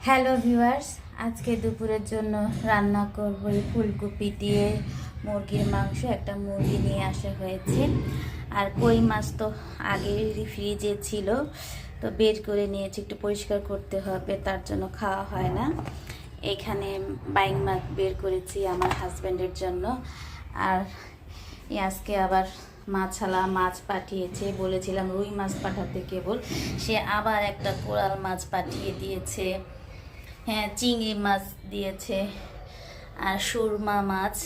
Hello viewers, আজকে দুপুরের জন্য রান্না করব এই ফুলকপি দিয়ে মুরগির মাংস। একটা মুরগি নিয়ে আসা হয়েছে, আর কই মাছ তো আগে ফ্রিজে ছিল, তো বের করে নিয়েছি, একটু পরিষ্কার করতে হবে, তার জন্য খাওয়া হয় না। এখানে বাইং মাছ বের করেছি আমার হাজব্যান্ডের জন্য। আর আজকে আবার মাছালা মাছ পাঠিয়েছে, বলেছিলাম রুই মাছ পাঠাতে, কেবল সে আবার একটা কোরাল মাছ পাঠিয়ে দিয়েছে। হ্যাঁ, চিংড়ি মাছ দিয়েছে আর সুরমা মাছ,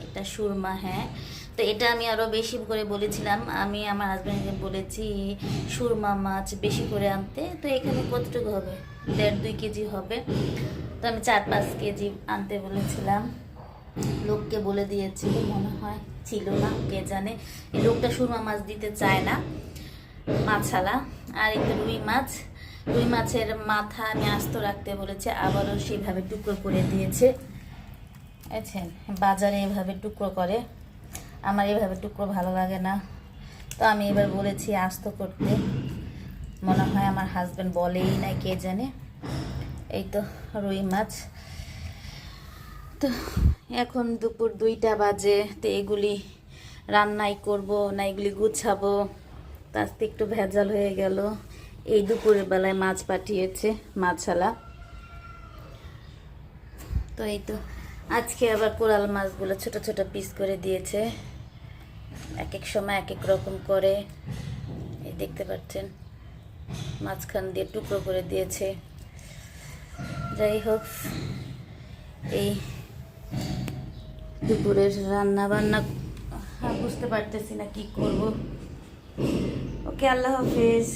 এটা সুরমা। হ্যাঁ, তো এটা আমি আরও বেশি করে বলেছিলাম, আমি আমার হাজব্যান্ডকে বলেছি সুরমা মাছ বেশি করে আনতে। তো এখানে কতটুকু হবে, 1.5-2 কেজি হবে, তো আমি 4-5 কেজি আনতে বলেছিলাম। লোককে বলে দিয়েছিল, মনে হয় ছিল না, কে জানে। এই লোকটা সুরমা মাছ দিতে চায় না, মাছালা। আর একটু রুই মাছ, রুই মাছের মাথা আমি আস্ত রাখতে বলেছে, আবারও সেভাবে টুকরো করে দিয়েছে। বুঝছেন, বাজারে এভাবে টুকরো করে, আমার এভাবে টুকরো ভালো লাগে না, তো আমি এবার বলেছি আস্ত করতে। মনে হয় আমার হাজব্যান্ড বলেই না, কে জানে। এই তো রুই মাছ। তো এখন দুপুর 2টা বাজে, তো এগুলি রান্নাই করব না এগুলি গুছাবো, তা আজকে একটু ভেজাল হয়ে গেল। এই দুপুরের বেলায় মাছ পাঠিয়েছে মাছালা। তো এই তো আজকে আবার কোরাল মাছগুলো ছোট ছোট পিস করে দিয়েছে, এক এক সময় এক এক রকম করে। এই দেখতে পাচ্ছেন, মাঝখান দিয়ে টুকরো করে দিয়েছে। যাই হোক, এই দুপুরের রান্না বান্না বুঝতে পারতেছি না কি করব। ওকে, আল্লাহ হাফেজ।